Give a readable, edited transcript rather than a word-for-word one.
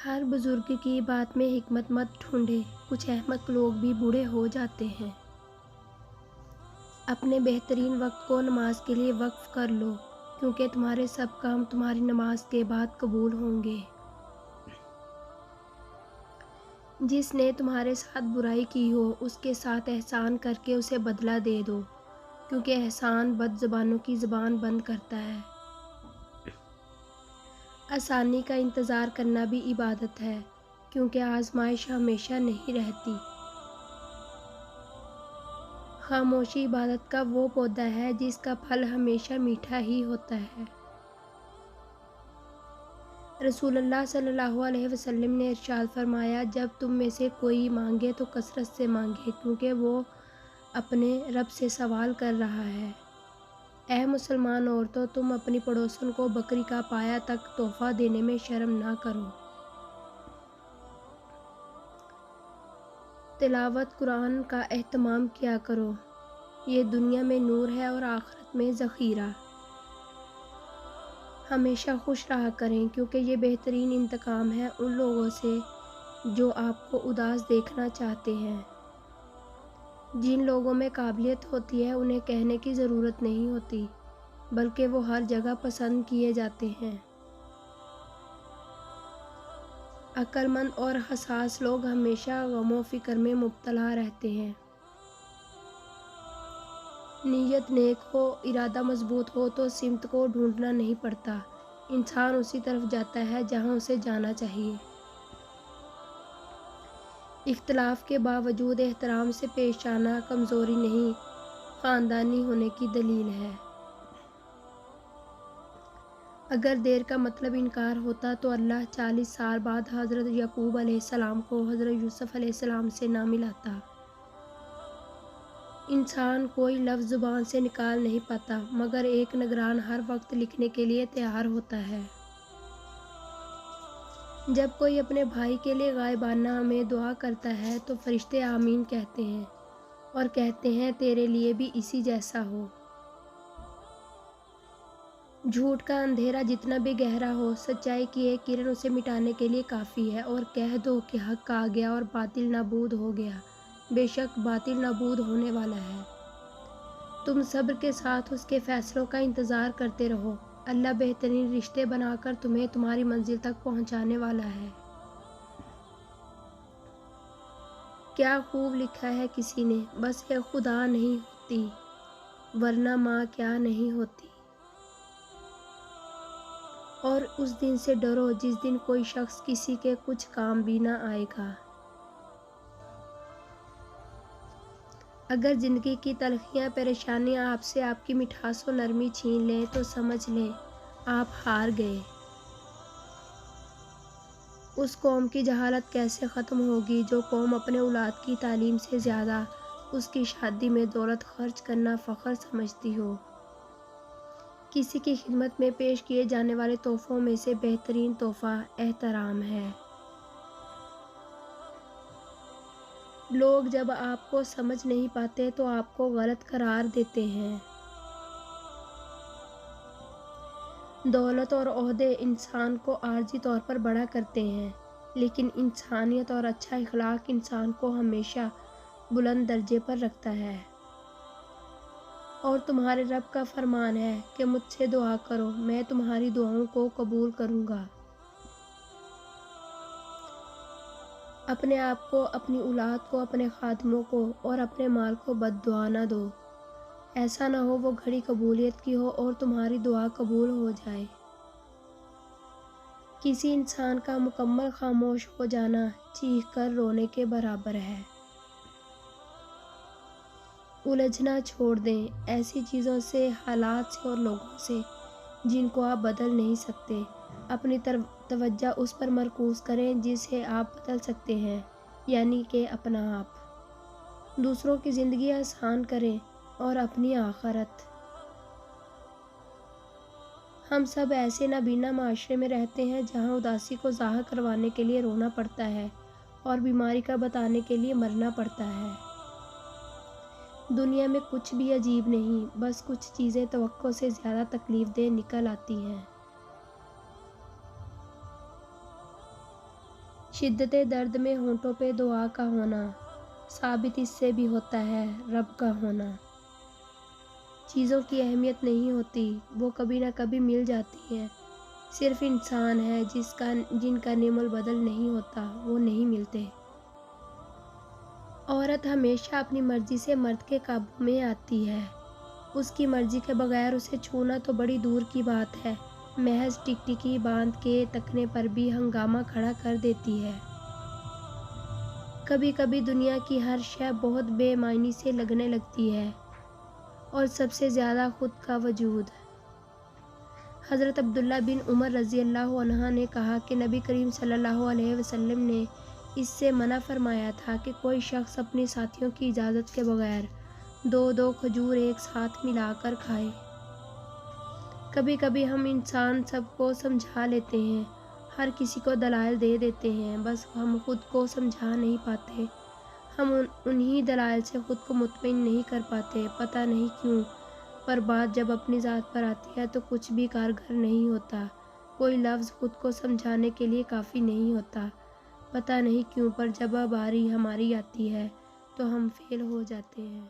ہر بزرگ کی بات میں حکمت مت ڈھونڈے، کچھ احمق لوگ بھی بوڑھے ہو جاتے ہیں۔ اپنے بہترین وقت کو نماز کے لیے وقف کر لو، کیونکہ تمہارے سب کام تمہاری نماز کے بعد قبول ہوں گے۔ جس نے تمہارے ساتھ برائی کی ہو، اس کے ساتھ احسان کر کے اسے بدلہ دے دو، کیونکہ احسان بد زبانوں کی زبان بند کرتا ہے۔ آسانی کا انتظار کرنا بھی عبادت ہے، کیونکہ آزمائش ہمیشہ نہیں رہتی۔ خاموشی عبادت کا وہ پودا ہے جس کا پھل ہمیشہ میٹھا ہی ہوتا ہے۔ رسول اللہ صلی اللہ علیہ وسلم نے ارشاد فرمایا، جب تم میں سے کوئی مانگے تو کثرت سے مانگے، کیونکہ وہ اپنے رب سے سوال کر رہا ہے۔ اے مسلمان عورتوں، تم اپنی پڑوسن کو بکری کا پایا تک تحفہ دینے میں شرم نہ کرو۔ تلاوت قرآن کا اہتمام کیا کرو، یہ دنیا میں نور ہے اور آخرت میں ذخیرہ۔ ہمیشہ خوش رہا کریں، کیونکہ یہ بہترین انتقام ہے ان لوگوں سے جو آپ کو اداس دیکھنا چاہتے ہیں۔ جن لوگوں میں قابلیت ہوتی ہے انہیں کہنے کی ضرورت نہیں ہوتی، بلکہ وہ ہر جگہ پسند کیے جاتے ہیں۔ عقل مند اور حساس لوگ ہمیشہ غم و فکر میں مبتلا رہتے ہیں۔ نیت نیک ہو، ارادہ مضبوط ہو تو سمت کو ڈھونڈنا نہیں پڑتا، انسان اسی طرف جاتا ہے جہاں اسے جانا چاہیے۔ اختلاف کے باوجود احترام سے پیش آنا کمزوری نہیں، خاندانی ہونے کی دلیل ہے۔ اگر دیر کا مطلب انکار ہوتا تو اللہ 40 سال بعد حضرت یعقوب علیہ السلام کو حضرت یوسف علیہ السلام سے نہ ملاتا۔ انسان کوئی لفظ زبان سے نکال نہیں پاتا، مگر ایک نگران ہر وقت لکھنے کے لیے تیار ہوتا ہے۔ جب کوئی اپنے بھائی کے لیے غائبانہ میں دعا کرتا ہے تو فرشتے آمین کہتے ہیں اور کہتے ہیں تیرے لیے بھی اسی جیسا ہو۔ جھوٹ کا اندھیرا جتنا بھی گہرا ہو، سچائی کی ایک کرن اسے مٹانے کے لیے کافی ہے، اور کہہ دو کہ حق آ گیا اور باطل نابود ہو گیا، بے شک باطل نابود ہونے والا ہے۔ تم صبر کے ساتھ اس کے فیصلوں کا انتظار کرتے رہو، اللہ بہترین رشتے بنا کر تمہیں تمہاری منزل تک پہنچانے والا ہے۔ کیا خوب لکھا ہے کسی نے، بس ایک خدا نہیں ہوتی، ورنہ ماں کیا نہیں ہوتی۔ اور اس دن سے ڈرو جس دن کوئی شخص کسی کے کچھ کام بھی نہ آئے گا۔ اگر زندگی کی تلخیاں پریشانیاں آپ سے آپ کی مٹھاس و نرمی چھین لیں تو سمجھ لیں آپ ہار گئے۔ اس قوم کی جہالت کیسے ختم ہوگی جو قوم اپنے اولاد کی تعلیم سے زیادہ اس کی شادی میں دولت خرچ کرنا فخر سمجھتی ہو۔ کسی کی خدمت میں پیش کیے جانے والے تحفوں میں سے بہترین تحفہ احترام ہے۔ لوگ جب آپ کو سمجھ نہیں پاتے تو آپ کو غلط قرار دیتے ہیں۔ دولت اور عہدے انسان کو عارضی طور پر بڑا کرتے ہیں، لیکن انسانیت اور اچھا اخلاق انسان کو ہمیشہ بلند درجے پر رکھتا ہے۔ اور تمہارے رب کا فرمان ہے کہ مجھ سے دعا کرو، میں تمہاری دعاؤں کو قبول کروں گا۔ اپنے آپ کو، اپنی اولاد کو، اپنے خادموں کو اور اپنے مال کو بد دعا نہ دو، ایسا نہ ہو وہ گھڑی قبولیت کی ہو اور تمہاری دعا قبول ہو جائے۔ کسی انسان کا مکمل خاموش ہو جانا چیخ کر رونے کے برابر ہے۔ الجھنا چھوڑ دیں ایسی چیزوں سے، حالات سے اور لوگوں سے جن کو آپ بدل نہیں سکتے۔ اپنی توجہ اس پر مرکوز کریں جسے آپ بدل سکتے ہیں، یعنی کہ اپنا آپ۔ دوسروں کی زندگی آسان کریں اور اپنی آخرت۔ ہم سب ایسے نابینا معاشرے میں رہتے ہیں جہاں اداسی کو ظاہر کروانے کے لیے رونا پڑتا ہے اور بیماری کا بتانے کے لیے مرنا پڑتا ہے۔ دنیا میں کچھ بھی عجیب نہیں، بس کچھ چیزیں توقع سے زیادہ تکلیف دہ نکل آتی ہیں۔ شدت درد میں ہونٹوں پہ دعا کا ہونا ثابت اس سے بھی ہوتا ہے رب کا ہونا۔ چیزوں کی اہمیت نہیں ہوتی، وہ کبھی نہ کبھی مل جاتی ہیں، صرف انسان ہے جن کا نعم البدل نہیں ہوتا، وہ نہیں ملتے۔ عورت ہمیشہ اپنی مرضی سے مرد کے قابو میں آتی ہے، اس کی مرضی کے بغیر اسے چھونا تو بڑی دور کی بات ہے، محض ٹکٹکی باندھ کے تکنے پر بھی ہنگامہ کھڑا کر دیتی ہے۔ کبھی کبھی دنیا کی ہر شے بہت بے معنی سے لگنے لگتی ہے، اور سب سے زیادہ خود کا وجود۔ حضرت عبداللہ بن عمر رضی اللہ عنہ نے کہا کہ نبی کریم صلی اللہ علیہ وسلم نے اس سے منع فرمایا تھا کہ کوئی شخص اپنے ساتھیوں کی اجازت کے بغیر دو دو کھجور ایک ساتھ ملا کر کھائے۔ کبھی کبھی ہم انسان سب کو سمجھا لیتے ہیں، ہر کسی کو دلائل دے دیتے ہیں، بس ہم خود کو سمجھا نہیں پاتے، ہم انہی دلائل سے خود کو مطمئن نہیں کر پاتے، پتہ نہیں کیوں، پر بات جب اپنی ذات پر آتی ہے تو کچھ بھی کارگر نہیں ہوتا، کوئی لفظ خود کو سمجھانے کے لیے کافی نہیں ہوتا، پتہ نہیں کیوں، پر جب باری ہماری آتی ہے تو ہم فیل ہو جاتے ہیں۔